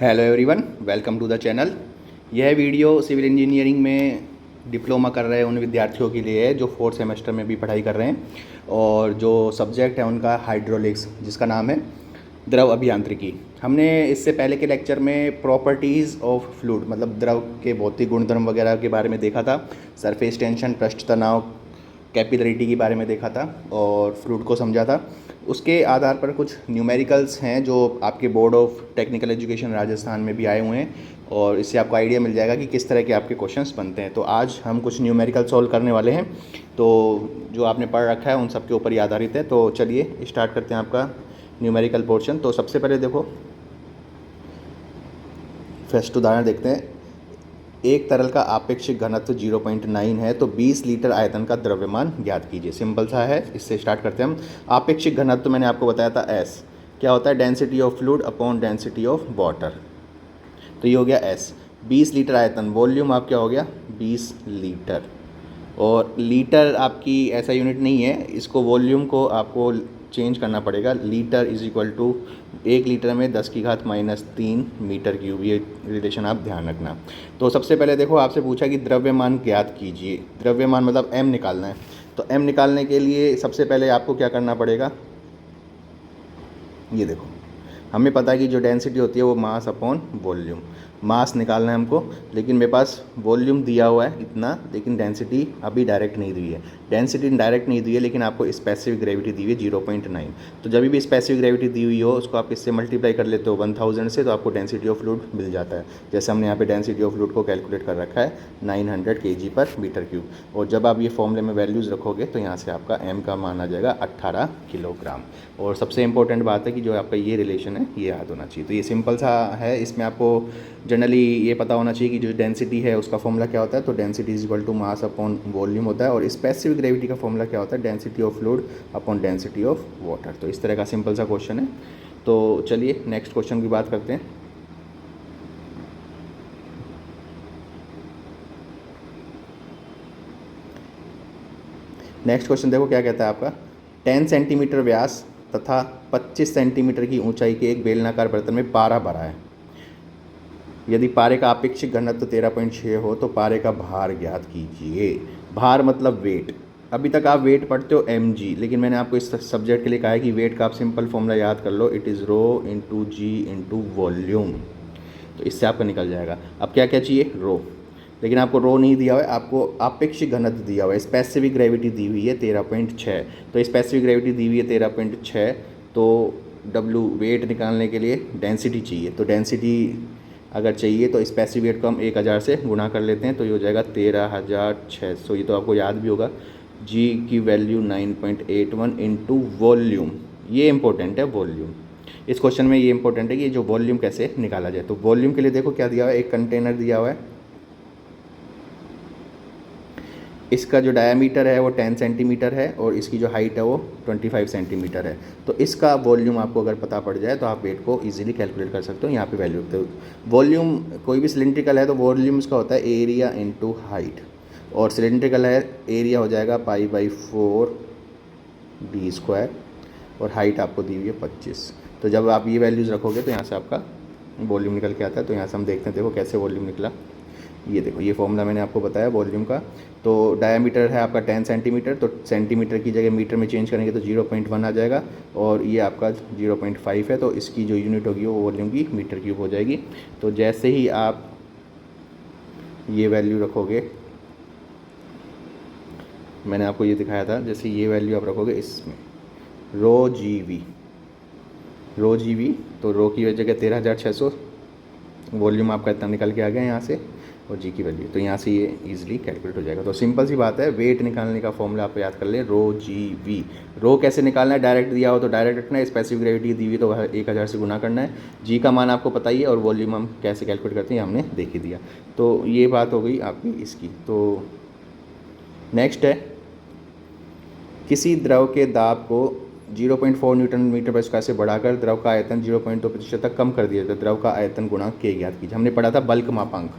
Hello everyone, welcome to the channel. यह video civil engineering में diploma कर रहे उन विद्यार्थियों के लिए है जो फोर्थ सेमेस्टर में भी पढ़ाई कर रहे हैं और जो सब्जेक्ट है उनका हाइड्रोलिक्स, जिसका नाम है द्रव अभियांत्रिकी। हमने इससे पहले के लेक्चर में प्रॉपर्टीज़ ऑफ फ्लूइड मतलब द्रव के भौतिक गुणधर्म वगैरह के बारे में देखा था। सरफेस टेंशन, पृष्ठ तनाव, कैपिलरिटी के बारे में देखा था और फ्लूइड को समझा था। उसके आधार पर कुछ न्यूमेरिकल्स हैं जो आपके board of technical education Rajasthan में भी आए हुए हैं और इससे आपको आइडिया मिल जाएगा कि किस तरह के आपके क्वेश्चंस बनते हैं। तो आज हम कुछ न्यूमेरिकल सॉल्व करने वाले हैं, तो जो आपने पढ़ रखा है उन सब के ऊपर ही आधारित है। तो चलिए स्टार्ट करते हैं आपका न्यूमेरिकल पोर्शन। तो सबसे पहले देखो, फर्स्ट उदाहरण देखते हैं। एक तरल का आपेक्षिक घनत्व 0.9 है तो 20 लीटर आयतन का द्रव्यमान ज्ञात कीजिए। सिंपल सा है, इससे स्टार्ट करते हैं हम। आपेक्षिक घनत्व मैंने आपको बताया था एस, क्या होता है? Density of fluid upon density of water. तो ये हो गया एस। 20 लीटर आयतन, वॉल्यूम आप क्या हो गया? 20 लीटर। और लीटर आपकी ऐसा यूनिट नहीं है, इसको वॉल्यूम को आपको चेंज करना पड़ेगा। Litre is equal to 1 litre में 10⁻³ मीटर क्यूब, ये रिलेशन आप ध्यान रखना। तो सबसे पहले देखो, आपसे पूछा कि द्रव्यमान ज्ञात कीजिए। द्रव्यमान मतलब एम निकालना है। तो एम निकालने के लिए सबसे पहले आपको क्या करना पड़ेगा? ये देखो, हमें पता है कि जो डेंसिटी होती है वो मास अपॉन वॉल्यूम। मास निकालना है हमको, लेकिन मेरे पास वॉल्यूम दिया हुआ है इतना, लेकिन डेंसिटी अभी डायरेक्ट नहीं दी है। डेंसिटी डायरेक्ट नहीं दी है, लेकिन आपको स्पेसिफिक ग्रेविटी दी हुई है 0.9। तो जब भी स्पेसिफिक ग्रेविटी दी हुई हो उसको आप इससे मल्टीप्लाई कर लेते हो 1000 से, तो आपको डेंसिटी ऑफ फ्लूइड मिल जाता है। जैसे हमने यहाँ पे डेंसिटी ऑफ फ्लूइड को कैलकुलेट कर रखा है 900 kg पर मीटर क्यूब। और जब आप ये फॉर्मूले में वैल्यूज़ रखोगे तो यहाँ से आपका एम का मान आ जाएगा 18 किलोग्राम। और सबसे इंपॉर्टेंट बात है कि जो आपका ये रिलेशन है ये याद होना चाहिए। तो ये सिंपल सा है, इसमें आपको जनरली ये पता होना चाहिए कि जो डेंसिटी है उसका फॉर्मूला क्या होता है। तो density is equal to mass upon volume होता है, और स्पेसिफिक ग्रेविटी का फॉर्मूला क्या होता है? Density of fluid upon density of water. तो इस तरह का सिंपल सा क्वेश्चन है। तो चलिए नेक्स्ट क्वेश्चन की बात करते हैं। नेक्स्ट क्वेश्चन देखो क्या कहता है आपका। 10 सेंटीमीटर व्यास तथा 25 सेंटीमीटर की ऊंचाई के एक बेलनाकार बर्तन में पारा भरा है। यदि पारे का आपेक्षिक घनत्व 13.6 हो तो पारे का भार ज्ञात कीजिए। भार मतलब वेट। अभी तक आप वेट पढ़ते हो mg, लेकिन मैंने आपको इस सब्जेक्ट के लिए कहा है कि वेट का आप सिंपल फॉर्मूला याद कर लो, it is rho into g into volume. तो इससे आपका निकल जाएगा। अब क्या क्या चाहिए? रो। लेकिन आपको रो नहीं दिया हुआ है, आपको आपेक्षिक घनत्व दिया हुआ है। स्पेसिफिक ग्रेविटी दी हुई है 13.6। तो स्पेसिफिक ग्रेविटी दी हुई है 13.6, तो डब्ल्यू वेट निकालने के लिए डेंसिटी चाहिए। तो डेंसिटी अगर चाहिए तो स्पेसिफिक वेट को हम 1000 से गुणा कर लेते हैं, तो ये हो जाएगा 13600। ये तो आपको याद भी होगा। जी की वैल्यू 9.81 इंटू वॉल्यूम। ये इंपॉर्टेंट है वॉल्यूम। इस क्वेश्चन में ये इंपॉर्टेंट है कि जो वॉल्यूम कैसे निकाला जाए। तो वॉल्यूम के लिए देखो क्या दिया हुआ है, एक कंटेनर दिया हुआ है। इसका जो डायामीटर है वो 10 सेंटीमीटर है और इसकी जो हाइट है वो 25 सेंटीमीटर है। तो इसका वॉल्यूम आपको अगर पता पड़ जाए तो आप वेट को इजीली कैलकुलेट कर सकते हो। यहाँ पे वैल्यू रखते हो। वॉल्यूम कोई भी सिलिंड्रिकल है तो वॉल्यूम इसका होता है एरिया इंटू हाइट, और सिलिंड्रिकल है एरिया हो जाएगा π/4 d², और हाइट आपको दी हुई है 25। तो जब आप ये वैल्यूज़ रखोगे तो यहाँ से आपका वॉल्यूम निकल के आता है। तो यहाँ से हम देखते हैं, देखो कैसे वॉल्यूम निकला। ये देखो, ये फॉर्मूला मैंने आपको बताया वॉल्यूम का। तो डायमीटर है आपका 10 सेंटीमीटर, तो सेंटीमीटर की जगह मीटर में चेंज करेंगे तो 0.1 आ जाएगा, और ये आपका 0.5 है, तो इसकी जो यूनिट होगी वो वॉल्यूम की मीटर क्यूब हो जाएगी। तो जैसे ही आप ये वैल्यू रखोगे, मैंने आपको ये दिखाया था, जैसे ये वैल्यू आप रखोगे इसमें रो जी वी, तो रो की जगह 13600, वॉल्यूम आपका इतना निकल के आ गया यहाँ से, और जी की वैल्यू, तो यहाँ से ये इजीली कैलकुलेट हो जाएगा। तो सिंपल सी बात है, वेट निकालने का फॉर्मूला आप याद कर ले, रो जी वी। रो कैसे निकालना है? डायरेक्ट दिया हो तो डायरेक्ट रखना है, स्पेसिफिक ग्रेविटी दी हुई तो 1000 से गुना करना है। जी का मान आपको पता ही है, और वॉल्यूम हम कैसे कैलकुलेट करते हैं हमने देख ही दिया। तो ये बात हो गई आपकी इसकी। तो नेक्स्ट है, किसी द्रव के दाब को 0.4 न्यूटन मीटर पर स्क्वायर से बढ़ाकर द्रव का आयतन 0.2% तक कम कर दिया जाता है। द्रव का आयतन गुणा के ज्ञात कीजिए। हमने पढ़ा था बल्क मापांक।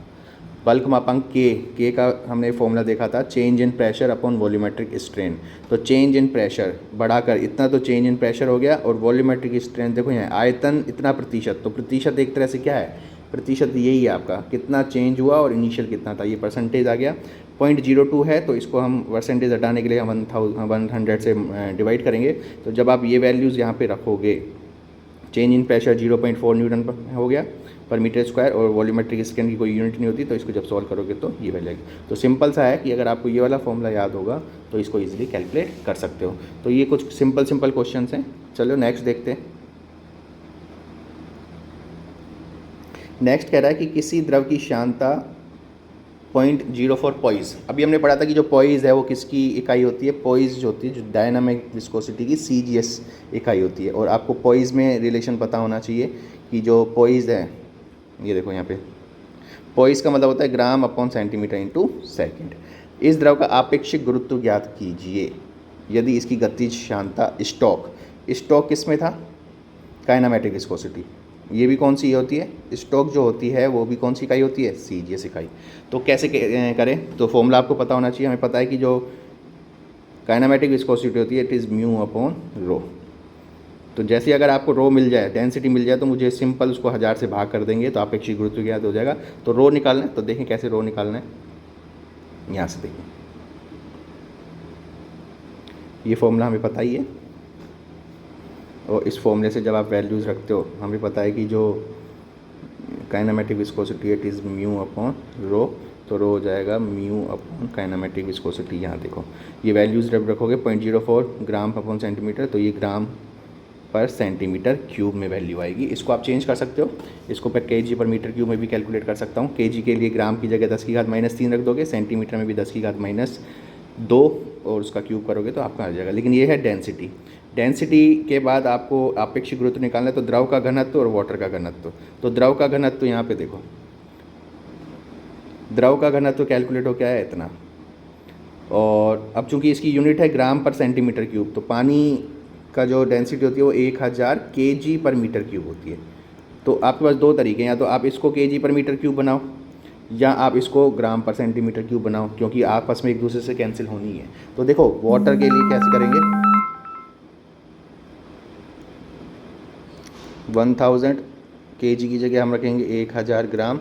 बल्क मापांक के का हमने फॉर्मूला देखा था, change in pressure upon volumetric strain. तो चेंज इन प्रेशर बढ़ाकर इतना तो चेंज इन प्रेशर हो गया, और वॉल्यूमेट्रिक स्ट्रेन देखो यहाँ आयतन इतना प्रतिशत, तो प्रतिशत एक तरह से क्या है, प्रतिशत यही है आपका कितना चेंज हुआ और इनिशियल कितना था, ये परसेंटेज आ गया। 0.02 है तो इसको हम परसेंटेज हटाने के लिए हम 100 से डिवाइड करेंगे। तो जब आप ये वैल्यूज़ यहाँ पे रखोगे, चेंज इन प्रेशर 0.4 न्यूटन पर हो गया पर मीटर स्क्वायर, और वॉल्यूमेट्रिक स्ट्रेन की कोई यूनिट नहीं होती, तो इसको जब सॉल्व करोगे तो ये वैल्यू आएगी। तो सिंपल सा है कि अगर आपको ये वाला फॉर्मूला याद होगा तो इसको ईजिली कैलकुलेट कर सकते हो। तो ये कुछ सिंपल क्वेश्चन हैं। चलो नेक्स्ट देखते हैं। नेक्स्ट कह रहा है कि किसी द्रव की श्यानता 0.04 पॉइज। अभी हमने पढ़ा था कि जो पॉइज है वो किसकी इकाई होती है, पॉइज जो होती है जो डायनामिक विस्कोसिटी की CGS इकाई होती है। और आपको पॉइज में रिलेशन पता होना चाहिए कि जो पॉइज है, ये देखो यहाँ पे पॉइज का मतलब होता है ग्राम अपॉन सेंटीमीटर इंटू सेकेंड। इस द्रव का आपेक्षिक गुरुत्व ज्ञात कीजिए यदि इसकी गतिज श्यानता स्टॉक किस में था, काइनेमेटिक विस्कोसिटी। ये भी कौन सी होती है, स्टॉक जो होती है वो भी कौन सी इकाई होती है, CGS इकाई। तो कैसे करें, तो फॉर्मूला आपको पता होना चाहिए। हमें पता है कि जो काइनेमेटिक विस्कोसिटी होती है it is mu upon rho. तो जैसे अगर आपको रो मिल जाए, डेंसिटी मिल जाए, तो मुझे सिंपल उसको 1000 से भाग कर देंगे तो अपेक्षित गुरुत्व ज्ञात हो जाएगा। तो रो निकालना है, तो देखें कैसे रो निकालना है, यहाँ से देखें, ये फॉर्मूला हमें पता ही है। और इस फॉर्मूले से जब आप वैल्यूज़ रखते हो, हमें पता है कि जो kinematic viscosity it is mu upon rho, तो रो हो जाएगा म्यू अपॉन काइनेमेटिक विस्कोसिटी। यहाँ देखो ये वैल्यूज़ जब रखोगे 0.04 ग्राम अपॉन सेंटीमीटर, तो ये ग्राम पर सेंटीमीटर क्यूब में वैल्यू आएगी। इसको आप चेंज कर सकते हो, इसको मैं kg पर मीटर क्यूब में भी कैलकुलेट कर सकता हूँ। kg के लिए ग्राम की जगह 10⁻³ रख दोगे, सेंटीमीटर में भी 10⁻² और उसका क्यूब करोगे तो आपका आ जाएगा। लेकिन ये है डेंसिटी। डेंसिटी के बाद आपको आपेक्षिक गुरुत्व निकालना है, तो द्रव का घनत्व और वाटर का घनत्व। तो द्रव का घनत्व यहाँ पे देखो, द्रव का घनत्व कैलकुलेट हो क्या है इतना, और अब चूंकि इसकी यूनिट है ग्राम पर सेंटीमीटर क्यूब, तो पानी का जो डेंसिटी होती है वो 1000 kg पर मीटर क्यूब होती है। तो आपके पास दो तरीके हैं, या तो आप इसको kg पर मीटर क्यूब बनाओ या आप इसको ग्राम पर सेंटीमीटर क्यूब बनाओ, क्योंकि आपस में एक दूसरे से कैंसिल होनी है। तो देखो वाटर के लिए कैसे करेंगे, 1000 kg की जगह हम रखेंगे 1000 ग्राम,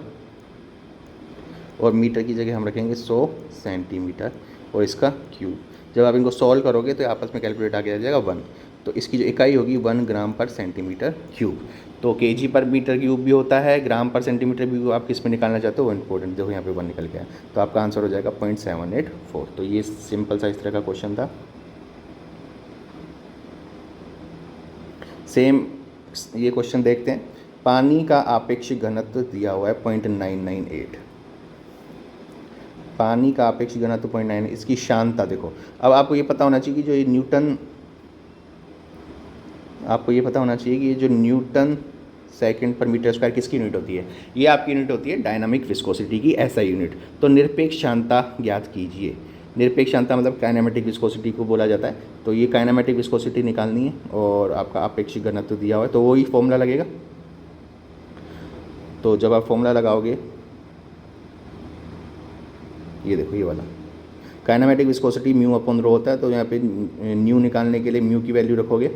और मीटर की जगह हम रखेंगे 100 सेंटीमीटर, और इसका क्यूब। जब आप इनको सॉल्व करोगे तो आपस में कैलकुलेट आगे आ जाएगा 1। तो इसकी जो इकाई होगी 1 ग्राम पर सेंटीमीटर क्यूब। तो kg पर मीटर क्यूब भी होता है, ग्राम पर सेंटीमीटर भी आप किस में निकालना चाहते हो, वो इंपॉर्टेंट। देखो यहाँ पे 1 निकल गया, तो आपका आंसर हो जाएगा 0.784। तो ये सिंपल सा इस तरह का क्वेश्चन था। सेम ये क्वेश्चन देखते हैं। पानी का आपेक्षिक घनत्व दिया हुआ है 0.998। पानी का आपेक्षिक घनत्व 0.9, इसकी शांता देखो। अब आपको ये पता होना चाहिए कि जो ये न्यूटन, आपको ये पता होना चाहिए कि ये जो न्यूटन सेकंड पर मीटर स्क्वायर किसकी यूनिट होती है, ये आपकी यूनिट होती है डायनामिक विस्कोसिटी की, ऐसा यूनिट। तो निरपेक्ष शांता ज्ञात कीजिए। निरपेक्ष शांता मतलब काइनेमेटिक विस्कोसिटी को बोला जाता है। तो ये काइनेमेटिक विस्कोसिटी निकालनी है, और आपका आपेक्षिक घनत्व दिया हुआ है, तो वही फॉर्मूला लगेगा। तो जब आप फॉर्मूला लगाओगे, ये देखो ये वाला kinematic viscosity mu upon rho होता है, तो यहाँ पे न्यू निकालने के लिए म्यू की वैल्यू रखोगे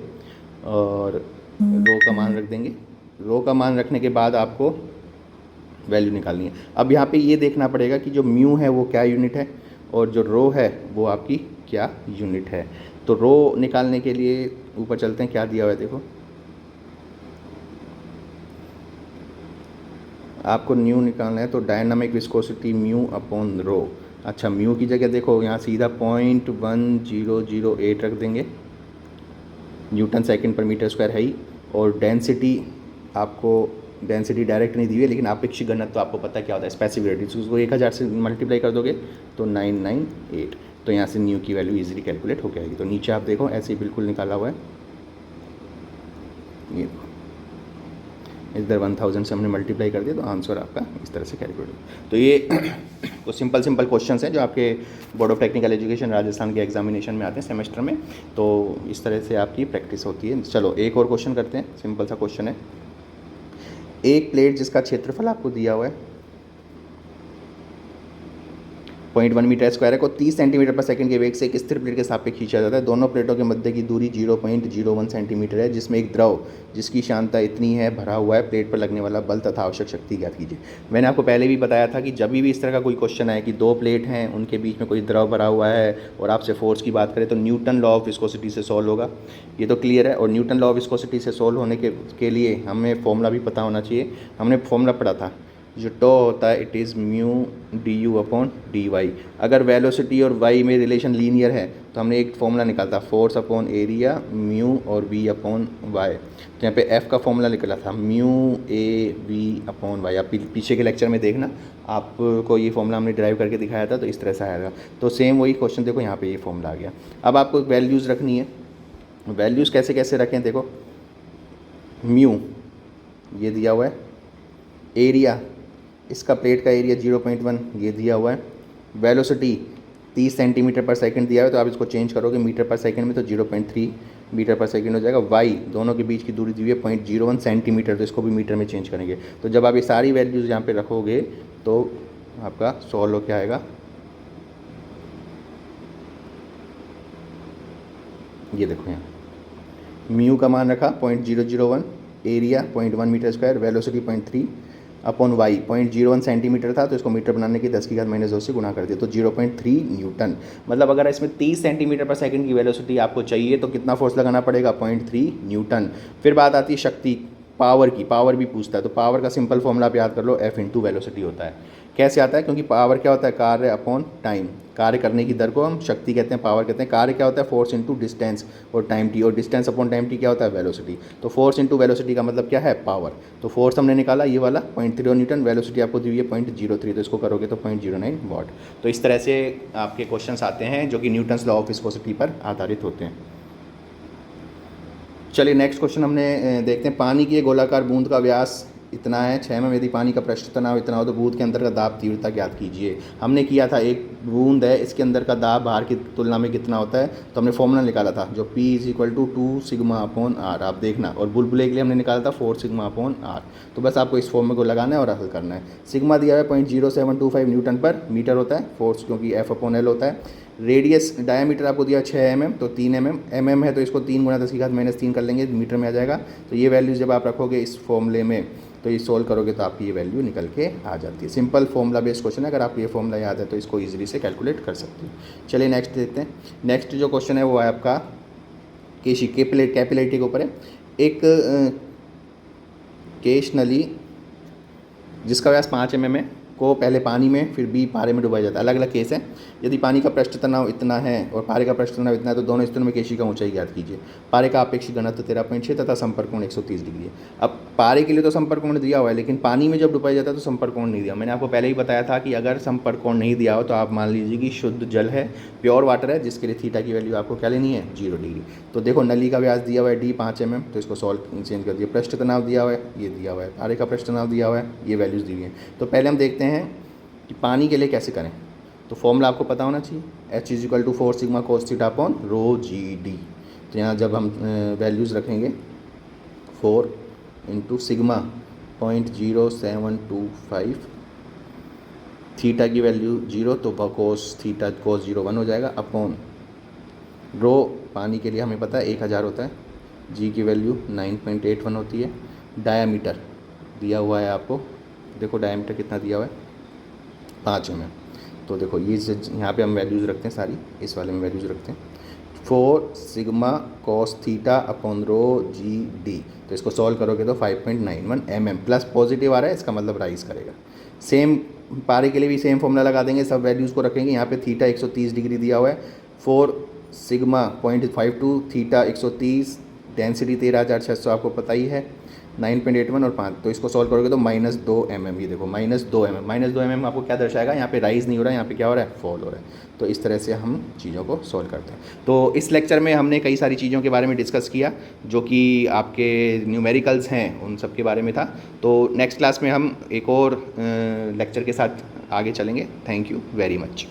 और रो का मान रख देंगे। रो का मान रखने के बाद आपको वैल्यू निकालनी है। अब यहाँ पे ये देखना पड़ेगा कि जो म्यू है वो क्या यूनिट है, और जो रो है वो आपकी क्या यूनिट है। तो रो निकालने के लिए ऊपर चलते हैं, क्या दिया हुआ है देखो, आपको न्यू निकालना है, तो dynamic viscosity mu upon rho. अच्छा, म्यू की जगह देखो यहाँ सीधा 0.1008 रख देंगे, न्यूटन सेकंड पर मीटर स्क्वायर है ही। और डेंसिटी, आपको डेंसिटी डायरेक्ट नहीं दी हुई है, लेकिन आपेक्षिक घनत्व तो आपको पता है क्या होता है, स्पेसिफिक। उसको 1000 से मल्टीप्लाई कर दोगे तो 998। तो यहाँ से न्यू की वैल्यू इजीली कैलकुलेट हो जाएगी। तो नीचे आप देखो ऐसे ही बिल्कुल निकाला हुआ है, ये इधर 1000 से हमने मल्टीप्लाई कर दिया, तो आंसर आपका इस तरह से कैलकुलेट हो। तो ये तो सिंपल क्वेश्चंस हैं जो आपके board of technical education Rajasthan के एग्जामिनेशन में आते हैं सेमेस्टर में। तो इस तरह से आपकी प्रैक्टिस होती है। चलो एक और क्वेश्चन करते हैं, सिंपल सा क्वेश्चन है। एक प्लेट जिसका क्षेत्रफल आपको दिया हुआ है 0.1 मीटर स्क्वायर है को 30 सेंटीमीटर पर सेकंड के वेग से एक स्थिर प्लेट के सापेक्ष खींचा जाता है। दोनों प्लेटों के मध्य की दूरी 0.01 सेंटीमीटर है, जिसमें एक द्रव जिसकी क्षमता इतनी है भरा हुआ है। प्लेट पर लगने वाला बल तथा आवश्यक शक्ति ज्ञात कीजिए। मैंने आपको पहले भी बताया था कि जब भी इस तरह का कोई क्वेश्चन आए कि दो प्लेट हैं, उनके बीच में कोई द्रव भरा हुआ है और आपसे फोर्स की बात करें तो न्यूटन लॉ ऑफ विस्कोसिटी से सॉल्व होगा। ये तो क्लियर है। और न्यूटन लॉ ऑफ विस्कोसिटी से सॉल्व होने के लिए हमें फॉर्मूला भी पता होना चाहिए। हमने फॉर्मूला पढ़ा था, जो टो होता है it is mu d u upon d y. अगर वेलोसिटी और वाई में रिलेशन लीनियर है तो हमने एक फॉर्मूला निकाला था, फोर्स अपॉन एरिया म्यू और वी अपॉन वाई। तो यहाँ पे एफ़ का फॉर्मूला निकला था mu a v upon y. आप पीछे के लेक्चर में देखना, आपको ये फॉर्मूला हमने ड्राइव करके दिखाया था, तो इस तरह से आएगा। तो सेम वही क्वेश्चन देखो, यहाँ पे ये फॉर्मूला आ गया। अब आपको वैल्यूज़ रखनी है। वैल्यूज़ कैसे कैसे रखें, देखो म्यू ये दिया हुआ है, एरिया इसका प्लेट का एरिया 0.1 ये दिया हुआ है, वेलोसिटी 30 सेंटीमीटर पर सेकंड दिया हुआ है, तो आप इसको चेंज करोगे मीटर पर सेकंड में तो 0.3 मीटर पर सेकंड हो जाएगा। वाई दोनों के बीच की दूरी दी हुई है 0.01 सेंटीमीटर, तो इसको भी मीटर में चेंज करेंगे। तो जब आप ये सारी वैल्यूज़ यहाँ पे रखोगे तो आपका सॉल्व क्या आएगा, ये देखो यहाँ म्यू का मान रखा 0.001, area 0.1 metre square, velocity 0.3 upon y 0.01 centimetre था, तो इसको मीटर बनाने की 10⁻² से गुणा कर दिया, तो 0.3 न्यूटन। मतलब अगर इसमें 30 सेंटीमीटर पर सेकंड की वेलोसिटी आपको चाहिए तो कितना फोर्स लगाना पड़ेगा, 0.3 न्यूटन। फिर बात आती है शक्ति, पावर की। पावर भी पूछता है, तो पावर का सिंपल फॉर्मूला आप याद कर लो, F इंटू वेलोसिटी होता है। कैसे आता है, क्योंकि पावर क्या होता है, कार्य अपॉन टाइम। कार्य करने की दर को हम शक्ति कहते हैं, पावर कहते हैं। कार्य क्या होता है, फोर्स इंटू डिस्टेंस और टाइम टी, और डिस्टेंस अपॉन टाइम टी क्या होता है, वेलोसिटी। तो फोर्स इंटू वेलोसिटी का मतलब क्या है, पावर। तो फोर्स हमने निकाला ये वाला 0.3 न्यूटन, वेलोसिटी आपको दी हुई है 0.03, तो इसको करोगे तो 0.09 वाट। तो इस तरह से आपके क्वेश्चन आते हैं जो कि न्यूटन्स लॉ ऑफ विस्कोसिटी पर आधारित होते हैं। चलिए नेक्स्ट क्वेश्चन हमने देखते हैं। पानी की एक गोलाकार बूंद का व्यास इतना है 6 mm, यदि पानी का पृष्ठ तनाव इतना हो तो बूंद के अंदर का दाब तीव्रता ज्ञात कीजिए। हमने किया था, एक बूंद है, इसके अंदर का दाब बाहर की तुलना में कितना होता है, तो हमने फॉर्मूला निकाला था जो P = 2 सिग्मा अपॉन आर, आप देखना। और बुलबुले के लिए हमने निकाला था 4 सिग्मा अपॉन आर। तो बस आपको इस फॉर्मूले को लगाना है और हल करना है। सिग्मा दिया है 0.0725 न्यूटन पर मीटर होता है, फोर्स क्योंकि F/L होता है। रेडियस डायमीटर आपको दिया 6 mm, तो 3 mm है, तो इसको 3 × 10⁻³ कर लेंगे, मीटर में आ जाएगा। तो ये वैल्यूज जब आप रखोगे इस फॉर्मूले में तो ये सोल्व करोगे तो आपकी ये वैल्यू निकल के आ जाती है। सिंपल फॉर्मूला बेस्ड क्वेश्चन है, अगर आपको ये फॉर्मूला याद है तो इसको ईजिली से कैलकुलेट कर सकते हो। चलिए नेक्स्ट देखते हैं। नेक्स्ट जो क्वेश्चन है वो है आपका कैपिलरिटी के ऊपर है। एक केश नली जिसका व्यास 5 mm है को पहले पानी में फिर B पारे में डुबाया जाता है। अलग अलग केस है। यदि पानी का पृष्ठ तनाव इतना है और पारे का पृष्ठ तनाव इतना है तो दोनों स्तरों में केशी का ऊंचाई ज्ञात कीजिए। पारे का आपेक्षिक घनत्व 13.6 तथा संपर्क कोण 130 डिग्री है। अब पारे के लिए तो संपर्क कोण दिया हुआ है, लेकिन पानी में जब डुबाया जाता है तो संपर्क कोण नहीं दिया। मैंने आपको पहले ही बताया था कि अगर संपर्क कोण नहीं दिया हो तो आप मान लीजिए कि शुद्ध जल है, प्योर वाटर है, जिसके लिए थीटा की वैल्यू आपको क्या लेनी है, 0 डिग्री। तो देखो नली का व्यास दिया हुआ है D 5 mm, तो इसको सॉल्व चेंज कर दिया। पृष्ठ तनाव दिया हुआ है, ये दिया हुआ है। पारे का पृष्ठ तनाव दिया हुआ है, ये वैल्यूज़ दी हुई हैं। तो पहले हम देखते हैं कि पानी के लिए कैसे करें। तो फॉर्मूला आपको पता होना चाहिए, H = 4 sigma cos theta upon rho GD। तो यहाँ जब हम वैल्यूज़ रखेंगे 4 × सिग्मा 0.0725, थीटा की वैल्यू 0 तो cos थीटा cos 0 1 हो जाएगा, अपॉन रो पानी के लिए हमें पता है 1000 होता है, G की वैल्यू 9.81 होती है। डायामीटर दिया हुआ है आपको, देखो डायामीटर कितना दिया हुआ है 5 mm। तो देखो ये यहाँ पे हम वैल्यूज़ रखते हैं सारी, इस वाले में वैल्यूज़ रखते हैं 4 sigma cos theta upon rho GD। तो इसको सॉल्व करोगे तो 5.91 mm प्लस पॉजिटिव आ रहा है, इसका मतलब राइज करेगा। सेम पारे के लिए भी सेम फॉर्मूला लगा देंगे, सब वैल्यूज़ को रखेंगे। यहाँ पे थीटा 130 डिग्री दिया हुआ है, 4 सिग्मा 0.52 थीटा 130, डेंसिटी 13,600 आपको पता ही है, 9.81 और 5, तो इसको सॉल्व करोगे तो -2 mm। ये देखो -2 mm, -2 mm आपको क्या दर्शाएगा, यहाँ पे राइज नहीं हो रहा है, यहाँ पे क्या हो रहा है, फॉल हो रहा है। तो इस तरह से हम चीज़ों को सॉल्व करते हैं। तो इस लेक्चर में हमने कई सारी चीज़ों के बारे में डिस्कस किया जो कि आपके न्यूमेरिकल्स हैं, उन सब के बारे में था। तो नेक्स्ट क्लास में हम एक और लेक्चर के साथ आगे चलेंगे। Thank you very much.